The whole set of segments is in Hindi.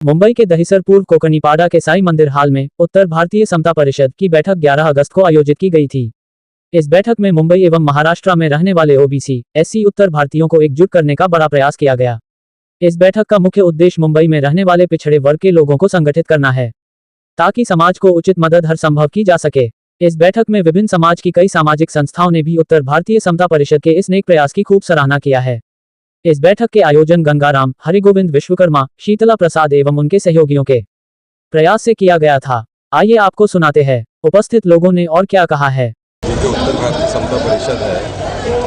मुंबई के दहिसर पूर्व कोकनीपाड़ा के साई मंदिर हाल में उत्तर भारतीय समता परिषद की बैठक 11 अगस्त को आयोजित की गई थी। इस बैठक में मुंबई एवं महाराष्ट्र में रहने वाले ओबीसी, एससी उत्तर भारतीयों को एकजुट करने का बड़ा प्रयास किया गया। इस बैठक का मुख्य उद्देश्य मुंबई में रहने वाले पिछड़े वर्ग के लोगों को संगठित करना है, ताकि समाज को उचित मदद हर संभव की जा सके। इस बैठक में विभिन्न समाज की कई सामाजिक संस्थाओं ने भी उत्तर भारतीय समता परिषद के इस नेक प्रयास की खूब सराहना किया है। इस बैठक के आयोजन गंगाराम, हरिगोविंद विश्वकर्मा, शीतला प्रसाद एवं उनके सहयोगियों के प्रयास से किया गया था। आइए आपको सुनाते हैं उपस्थित लोगों ने और क्या कहा है। जो उत्तर भारतीय समता परिषद है,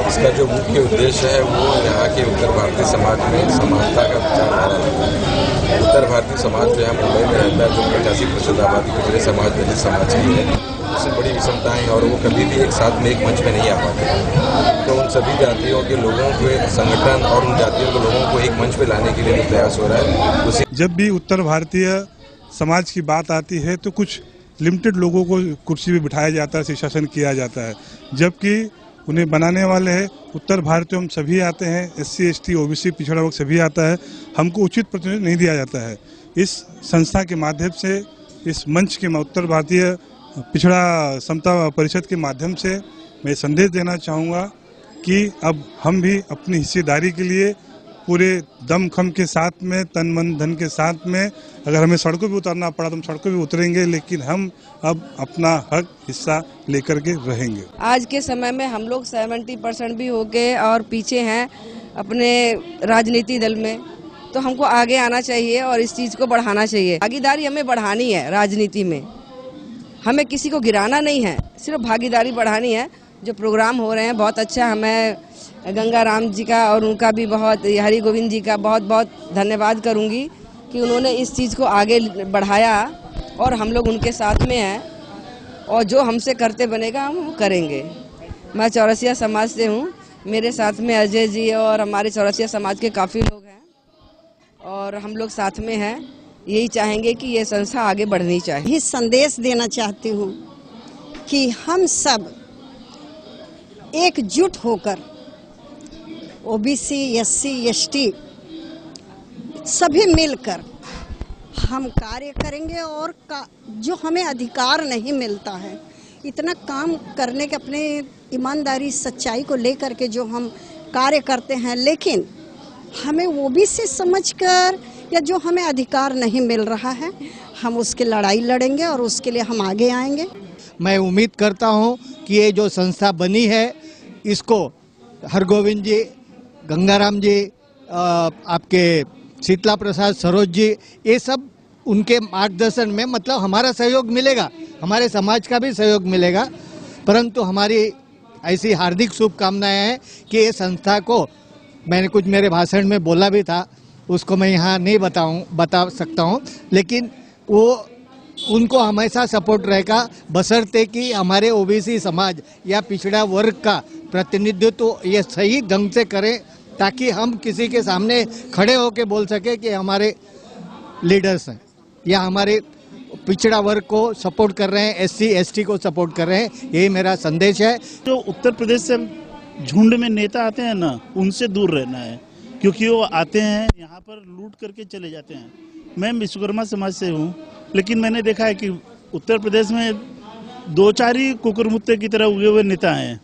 इसका जो मुख्य उद्देश्य है वो यहाँ के उत्तर भारतीय समाज में समानता का विचारधारा लाना है। उत्तर भारतीय समाज जो है मुंबई में रहता है, जो 85% आबादी पिछड़े समाज दलित समाज की है, उससे बड़ी विषमताएं और वो कभी भी एक साथ में एक मंच में नहीं आ पाते। तो उन सभी जातियों के लोगों के संगठन और उन जातियों के लोगों को एक मंच पे लाने के लिए जो प्रयास हो रहा है, उसी जब भी उत्तर भारतीय समाज की बात आती है तो कुछ लिमिटेड लोगों को कुर्सी पे बिठाया जाता है, शासन किया जाता है, जबकि उन्हें बनाने वाले हैं उत्तर भारतीय हम सभी आते हैं, एससी एसटी ओबीसी पिछड़ा वर्ग सभी आता है। हमको उचित प्रतिनिधित्व नहीं दिया जाता है। इस संस्था के माध्यम से, इस मंच के उत्तर भारतीय पिछड़ा समता परिषद के माध्यम से मैं संदेश देना चाहूँगा कि अब हम भी अपनी हिस्सेदारी के लिए पूरे दम खम के साथ में, तन मन धन के साथ में, अगर हमें सड़कों पे उतरना पड़ा तो हम सड़कों पे उतरेंगे, लेकिन हम अब अपना हक हिस्सा लेकर के रहेंगे। आज के समय में हम लोग 70% भी हो गए और पीछे हैं अपने राजनीति दल में, तो हमको आगे आना चाहिए और इस चीज़ को बढ़ाना चाहिए। भागीदारी हमें बढ़ानी है राजनीति में, हमें किसी को गिराना नहीं है, सिर्फ भागीदारी बढ़ानी है। जो प्रोग्राम हो रहे हैं बहुत अच्छा, हमें गंगाराम जी का और उनका भी बहुत, हरि गोविंद जी का बहुत बहुत धन्यवाद करूंगी कि उन्होंने इस चीज़ को आगे बढ़ाया और हम लोग उनके साथ में हैं और जो हमसे करते बनेगा हम करेंगे। मैं चौरसिया समाज से हूँ, मेरे साथ में अजय जी और हमारे चौरसिया समाज के काफ़ी लोग हैं और हम लोग साथ में हैं। यही चाहेंगे कि ये संस्था आगे बढ़नी चाहिए। यही संदेश देना चाहती हूँ कि हम सब एकजुट होकर ओबीसी, एससी, एसटी सभी मिलकर हम कार्य करेंगे और जो हमें अधिकार नहीं मिलता है, इतना काम करने के अपने ईमानदारी सच्चाई को लेकर के जो हम कार्य करते हैं, लेकिन हमें ओबीसी समझकर या जो हमें अधिकार नहीं मिल रहा है, हम उसकी लड़ाई लड़ेंगे और उसके लिए हम आगे आएंगे। मैं उम्मीद करता हूं कि ये जो संस्था बनी है, इसको हरगोविंद जी, गंगाराम जी, आपके शीतला प्रसाद, सरोज जी, ये सब उनके मार्गदर्शन में, मतलब हमारा सहयोग मिलेगा, हमारे समाज का भी सहयोग मिलेगा, परंतु हमारी ऐसी हार्दिक शुभकामनाएं हैं कि ये संस्था को, मैंने कुछ मेरे भाषण में बोला भी था, उसको मैं यहाँ नहीं बता सकता हूँ, लेकिन वो उनको हमेशा सपोर्ट रहेगा, बशर्ते कि हमारे ओबीसी समाज या पिछड़ा वर्ग का प्रतिनिधित्व ये सही ढंग से करें, ताकि हम किसी के सामने खड़े होकर बोल सके कि हमारे लीडर्स हैं या हमारे पिछड़ा वर्ग को सपोर्ट कर रहे हैं, एससी एसटी को सपोर्ट कर रहे हैं। यही मेरा संदेश है। जो उत्तर प्रदेश से झुंड में नेता आते हैं ना, उनसे दूर रहना है, क्योंकि वो आते हैं यहाँ पर लूट करके चले जाते हैं। मैं विश्वकर्मा समाज से हूँ, लेकिन मैंने देखा है कि उत्तर प्रदेश में 2-4 ही कुकुरमुत्ते की तरह उगे हुए नेता हैं,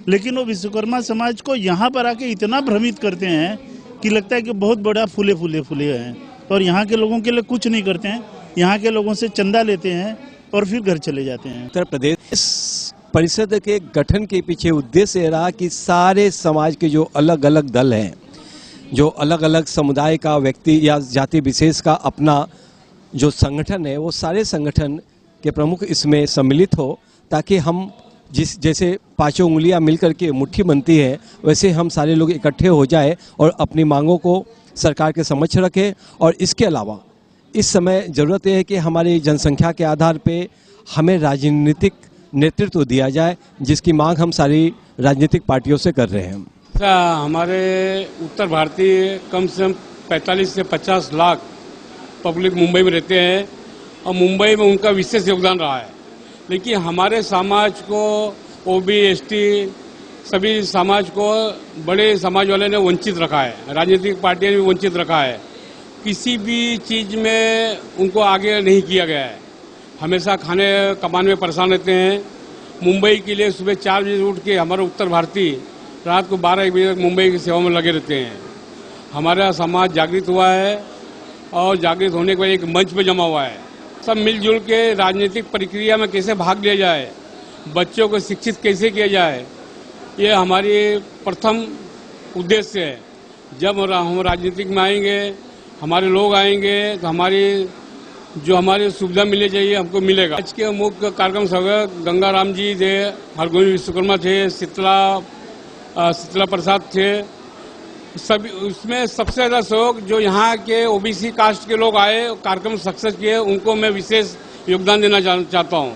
लेकिन वो विश्वकर्मा समाज को यहाँ पर आके इतना भ्रमित करते हैं कि लगता है कि बहुत बड़ा फूले हैं, और यहाँ के लोगों के लिए कुछ नहीं करते हैं। यहाँ के लोगों से चंदा लेते हैं और फिर घर चले जाते हैं। उत्तर प्रदेश इस परिषद के गठन के पीछे उद्देश्य रहा कि सारे समाज के जो अलग अलग दल हैं, जो अलग अलग समुदाय का व्यक्ति या जाति विशेष का अपना जो संगठन है, वो सारे संगठन के प्रमुख इसमें सम्मिलित हो, ताकि हम जैसे 5 उंगलियां मिलकर के मुट्ठी बनती है, वैसे हम सारे लोग इकट्ठे हो जाए और अपनी मांगों को सरकार के समक्ष रखें। और इसके अलावा इस समय ज़रूरत है कि हमारी जनसंख्या के आधार पे हमें राजनीतिक नेतृत्व दिया जाए, जिसकी मांग हम सारी राजनीतिक पार्टियों से कर रहे हैं। हमारे उत्तर भारतीय कम से कम 45 से 50 लाख पब्लिक मुंबई में रहते हैं और मुंबई में उनका विशेष योगदान रहा है, लेकिन हमारे समाज को, ओबी, एसटी, सभी समाज को बड़े समाज वाले ने वंचित रखा है, राजनीतिक पार्टियों ने भी वंचित रखा है। किसी भी चीज़ में उनको आगे नहीं किया गया है। हमेशा खाने कमाने में परेशान रहते हैं। मुंबई के लिए सुबह 4 बजे उठ के हमारे उत्तर भारतीय रात को 12-1 बजे तक मुंबई की सेवा में लगे रहते हैं। हमारा समाज जागृत हुआ है और जागृत होने के बाद एक मंच पे जमा हुआ है। सब मिलजुल के राजनीतिक प्रक्रिया में कैसे भाग लिया जाए, बच्चों को शिक्षित कैसे किया जाए, ये हमारी प्रथम उद्देश्य है। जब हम राजनीतिक में आएंगे, हमारे लोग आएंगे तो हमारी सुविधा मिलनी चाहिए हमको मिलेगा। आज के मुख्य कार्यक्रम सब गंगाराम जी थे, हरगोविंद विश्वकर्मा थे, शीतला प्रसाद थे। सभी उसमें सबसे ज़्यादा सहयोग जो यहाँ के ओबीसी कास्ट के लोग आए, कार्यक्रम सक्सेस किए, उनको मैं विशेष योगदान देना चाहता हूँ।